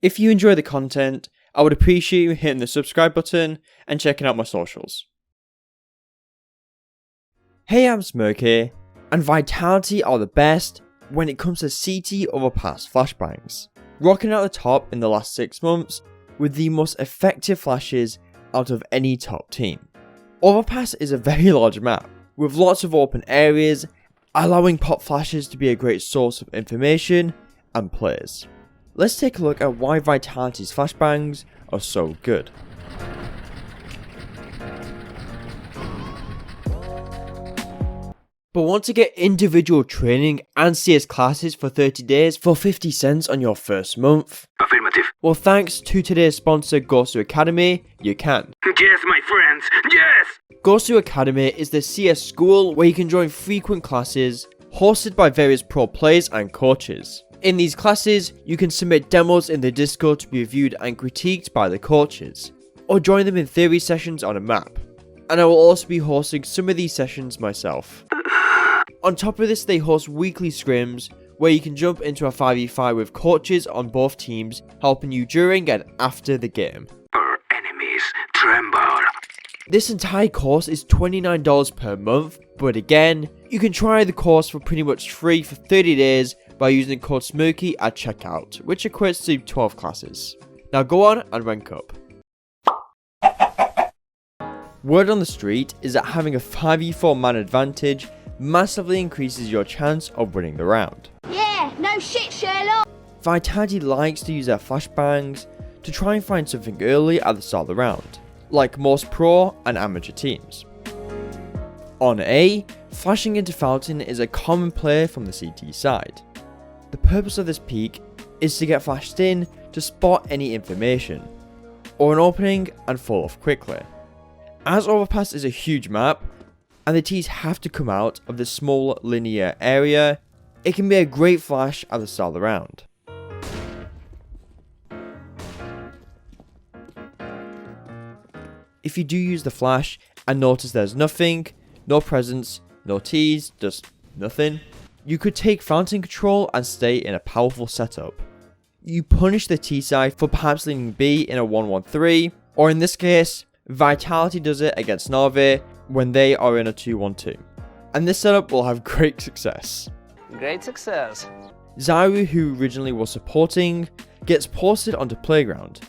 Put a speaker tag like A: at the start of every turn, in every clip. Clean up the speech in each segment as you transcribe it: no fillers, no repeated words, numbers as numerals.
A: If you enjoy the content, I would appreciate you hitting the subscribe button and checking out my socials. Hey, I'm Smirky, and Vtilaity are the best when it comes to CT Overpass flashbangs, rocking out the top in the last 6 months with the most effective flashes out of any top team. Overpass is a very large map, with lots of open areas, allowing pop flashes to be a great source of information and plays. Let's take a look at why Vitalaity's flashbangs are so good. But want to get individual training and CS classes for 30 days for 50 cents on your first month?
B: Affirmative.
A: Well, thanks to today's sponsor, Gosu Academy, you can.
B: Yes, my friends, yes!
A: Gosu Academy is the CS school where you can join frequent classes hosted by various pro players and coaches. In these classes, you can submit demos in the Discord to be reviewed and critiqued by the coaches, or join them in theory sessions on a map. And I will also be hosting some of these sessions myself. On top of this, they host weekly scrims where you can jump into a 5v5 with coaches on both teams, helping you during and after the game.
B: Our enemies tremble.
A: This entire course is $29 per month, but again, you can try the course for pretty much free for 30 days by using the code Smirky at checkout, which equates to 12 classes. Now go on and rank up. Word on the street is that having a 5v4 man advantage massively increases your chance of winning the round.
C: Yeah, no shit, Sherlock!
A: Vtilaity likes to use their flashbangs to try and find something early at the start of the round, like most pro and amateur teams. On A, flashing into Fountain is a common play from the CT side. The purpose of this peek is to get flashed in to spot any information, or an opening and fall off quickly. As Overpass is a huge map, and the T's have to come out of this small linear area, it can be a great flash at the start of the round. If you do use the flash and notice there's nothing, no presence, no T's, just nothing, you could take Fountain control and stay in a powerful setup. You punish the T side for perhaps leaving B in a 1-1-3, or in this case, Vtilaity does it against Na'Vi when they are in a 2-1-2. And this setup will have great success.
D: Great success.
A: Zaru, who originally was supporting, gets posted onto Playground,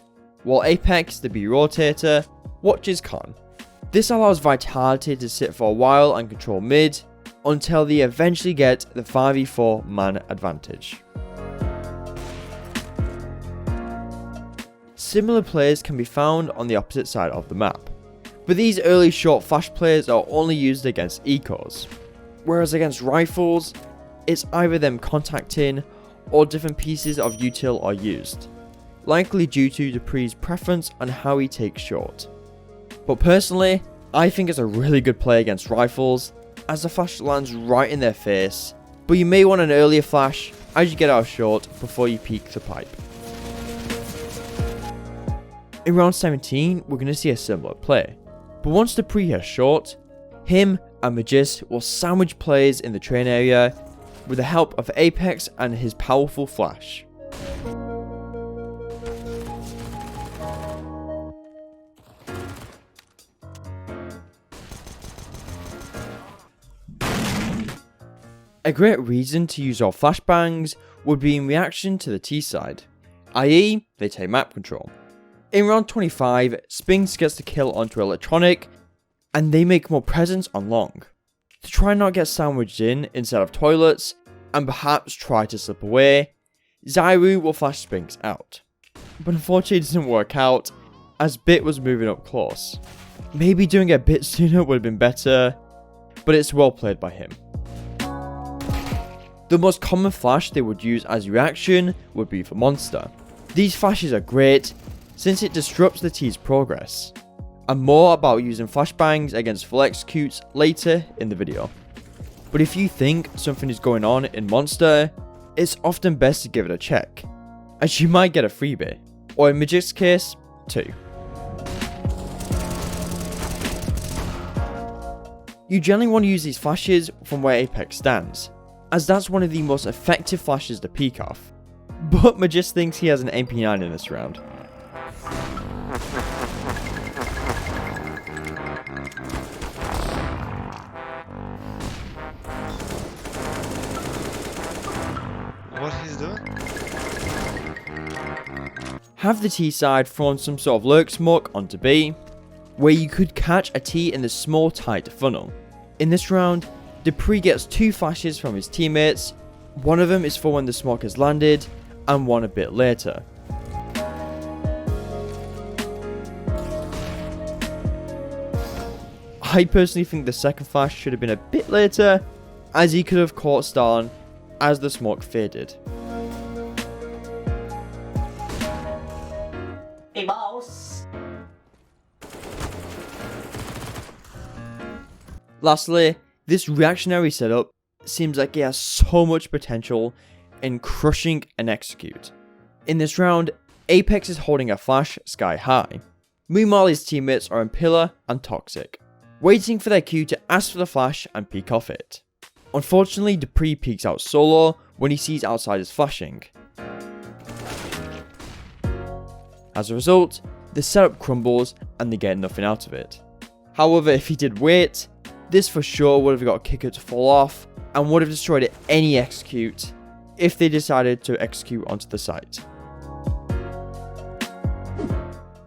A: while Apex, the B rotator, watches Con. This allows Vtilaity to sit for a while and control mid, until they eventually get the 5v4 man advantage. Similar plays can be found on the opposite side of the map, but these early short flash plays are only used against ecos, whereas against rifles, it's either them contacting or different pieces of util are used, likely due to Dupree's preference on how he takes short. But personally, I think it's a really good play against rifles, as the flash lands right in their face, but you may want an earlier flash as you get out of short before you peek the pipe. In round 17, we're going to see a similar play, but once Dupree has short, him and Magist will sandwich plays in the train area with the help of Apex and his powerful flash. A great reason to use our flashbangs would be in reaction to the T side, i.e. they take map control. In round 25, Spinks gets the kill onto Electronic, and they make more presence on long, to try not get sandwiched in instead of toilets, and perhaps try to slip away. Zaru will flash Spinks out, but unfortunately it doesn't work out, as Bit was moving up close. Maybe doing it a bit sooner would have been better, but it's well played by him. The most common flash they would use as reaction would be for Monster. These flashes are great, since it disrupts the T's progress, and more about using flashbangs against full executes later in the video. But if you think something is going on in Monster, it's often best to give it a check, as you might get a freebie, or in Magic's case, 2. You generally want to use these flashes from where Apex stands, as that's one of the most effective flashes to peek off. but Magist thinks he has an MP9 in this round.
D: What he's doing?
A: Have the T side thrown some sort of lurk smoke onto B, where you could catch a T in the small tight funnel. In this round, Dupree gets 2 flashes from his teammates. One of them is for when the smoke has landed, and one a bit later. I personally think the second flash should have been a bit later, as he could have caught Starn as the smoke faded.
E: Hey boss!
A: Lastly, this reactionary setup seems like it has so much potential in crushing an execute. In this round, Apex is holding a flash sky high. Meanwhile, his teammates are in pillar and toxic, waiting for their cue to ask for the flash and peek off it. Unfortunately, Dupree peeks out solo when he sees outsiders flashing. As a result, the setup crumbles and they get nothing out of it. However, if he did wait, this for sure would have got a kicker to fall off and would have destroyed any execute if they decided to execute onto the site.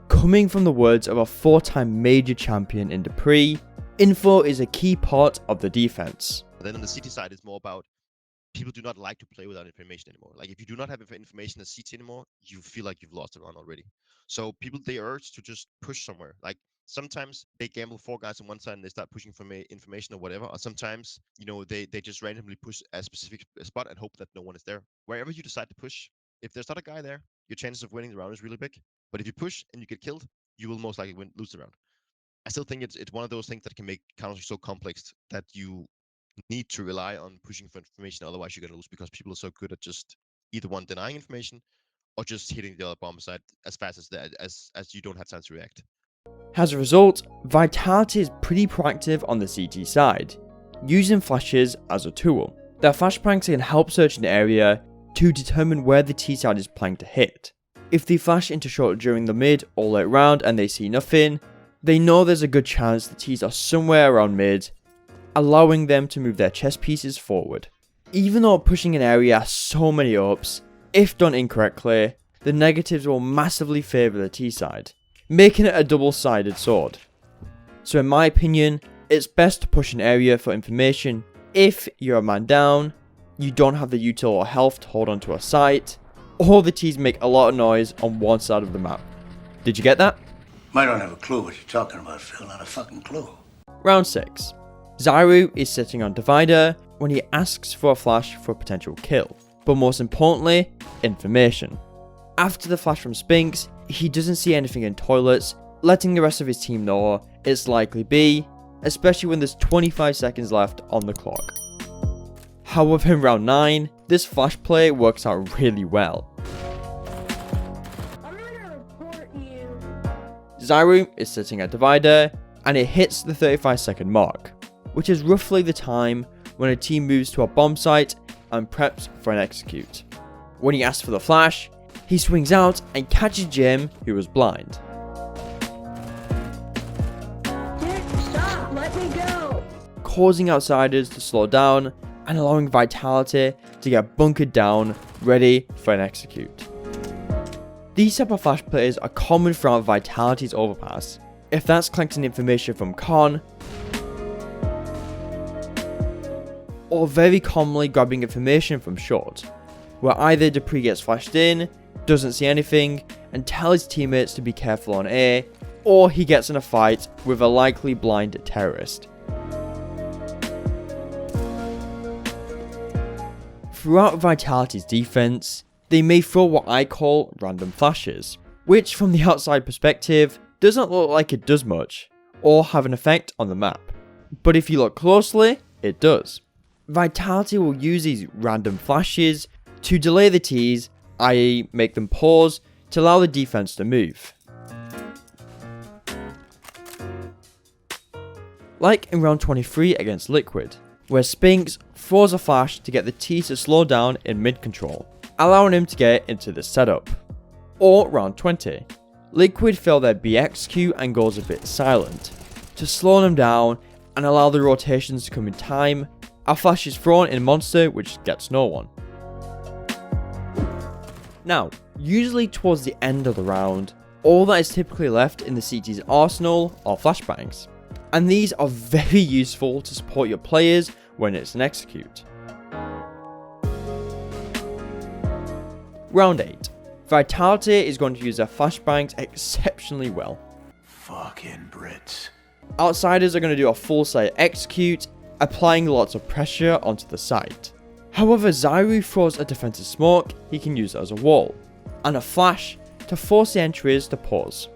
A: Coming from the words of a 4-time major champion in Dupree, info is a key part of the defense.
D: Then on the CT side, it's more about people do not like to play without information anymore. Like if you do not have information as CT anymore, you feel like you've lost a round already. So people, they urge to just push somewhere. Like sometimes they gamble 4 guys on one side and they start pushing for information or whatever. Or sometimes, you know, they just randomly push a specific spot and hope that no one is there. Wherever you decide to push, if there's not a guy there, your chances of winning the round is really big. But if you push and you get killed, you will most likely lose the round. I still think it's one of those things that can make Counter-Strike so complex that you need to rely on pushing for information, otherwise you're going to lose because people are so good at just either one denying information or just hitting the other bomb side as fast as you don't have time to react.
A: As a result, Vtilaity is pretty proactive on the CT side, using flashes as a tool. Their flashbangs can help search an area to determine where the T side is planning to hit. If they flash into short during the mid or late round and they see nothing, they know there's a good chance the Ts are somewhere around mid, allowing them to move their chess pieces forward. Even though pushing an area has so many ups, if done incorrectly, the negatives will massively favour the T side, making it a double-sided sword. So in my opinion, it's best to push an area for information if you're a man down, you don't have the util or health to hold onto a site, or the Ts make a lot of noise on one side of the map. Did you get that?
F: I don't have a clue what you're talking about, Phil. Not a fucking clue.
A: Round 6. Zyru is sitting on Divider when he asks for a flash for a potential kill, but most importantly, information. After the flash from Spinks, he doesn't see anything in toilets, letting the rest of his team know it's likely B, especially when there's 25 seconds left on the clock. However, in round 9, this flash play works out really well.
C: I'm gonna report you.
A: Zyru is sitting at Divider, and it hits the 35-second mark, which is roughly the time when a team moves to a bomb site and preps for an execute. When he asks for the flash, he swings out and catches Jim, who was blind.
C: Dick, stop! Let me go!
A: Causing outsiders to slow down and allowing Vtilaity to get bunkered down, ready for an execute. These type of flash plays are common throughout Vtilaity's Overpass. If that's collecting information from Con, or very commonly grabbing information from short, where either Dupree gets flashed in, doesn't see anything, and tells his teammates to be careful on A, or he gets in a fight with a likely blind terrorist. Throughout Vtilaity's defense, they may throw what I call random flashes, which from the outside perspective doesn't look like it does much, or have an effect on the map. But if you look closely, it does. Vtilaity will use these random flashes to delay the Ts, i.e. make them pause to allow the defense to move. Like in round 23 against Liquid, where Spinks throws a flash to get the T to slow down in mid control, allowing him to get into the setup. Or round 20, LAKEY fail their BXQ and goes a bit silent. To slow them down and allow the rotations to come in time, a flash is thrown in monster which gets no one. Now, usually towards the end of the round, all that is typically left in the CT's arsenal are flashbangs, and these are very useful to support your players when it's an execute. Round 8. Vtilaity is going to use their flashbangs exceptionally well.
F: Fucking Brits.
A: Outsiders are going to do a full site execute, applying lots of pressure onto the site. However, Zyru throws a defensive smoke he can use as a wall, and a flash to force the entries to pause.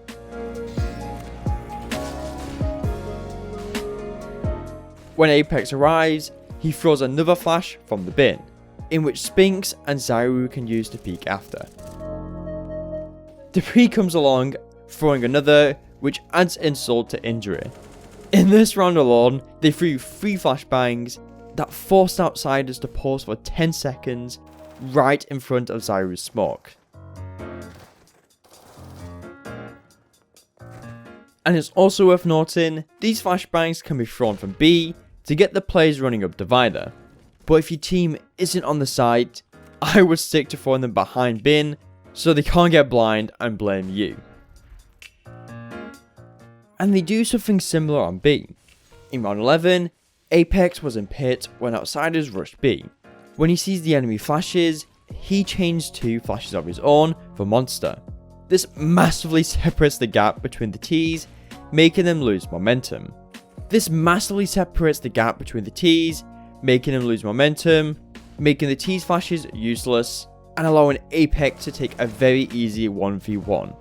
A: When Apex arrives, he throws another flash from the bin, in which Spinks and Zyru can use to peek after. Debris comes along, throwing another, which adds insult to injury. In this round alone, they threw 3 flashbangs that forced outsiders to pause for 10 seconds right in front of Zyru's smoke. And it's also worth noting, these flashbangs can be thrown from B to get the players running up divider. But if your team isn't on the site, I would stick to throwing them behind bin so they can't get blind and blame you. And they do something similar on B. In round 11, Apex was in pit when outsiders rushed B. When he sees the enemy flashes, he changed 2 flashes of his own for monster. This massively separates the gap between the T's, making them lose momentum, making the T's flashes useless, and allowing Apex to take a very easy 1v1.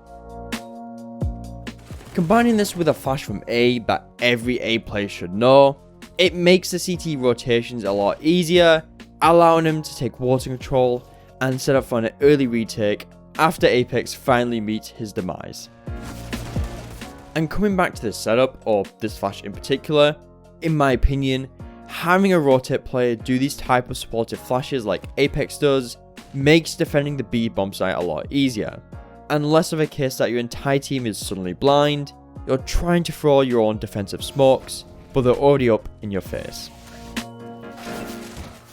A: Combining this with a flash from A that every A player should know, it makes the CT rotations a lot easier, allowing him to take water control and set up for an early retake after Apex finally meets his demise. And coming back to this setup, or this flash in particular, in my opinion, having a rotate player do these type of supportive flashes like Apex does makes defending the B bomb site a lot easier, and less of a case that your entire team is suddenly blind, you're trying to throw your own defensive smokes, but they're already up in your face.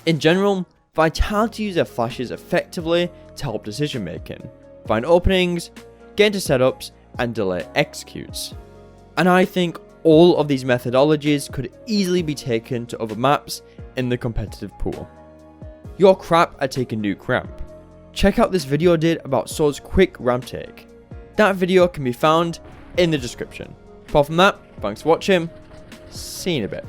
A: In general, Vtilaity use their flashes effectively to help decision making, find openings, get into setups, and delay executes. And I think all of these methodologies could easily be taken to other maps in the competitive pool. You're crap at taking nuke ramp. Check out this video I did about Sword's quick ramp take. That video can be found in the description. Apart from that, thanks for watching, see you in a bit.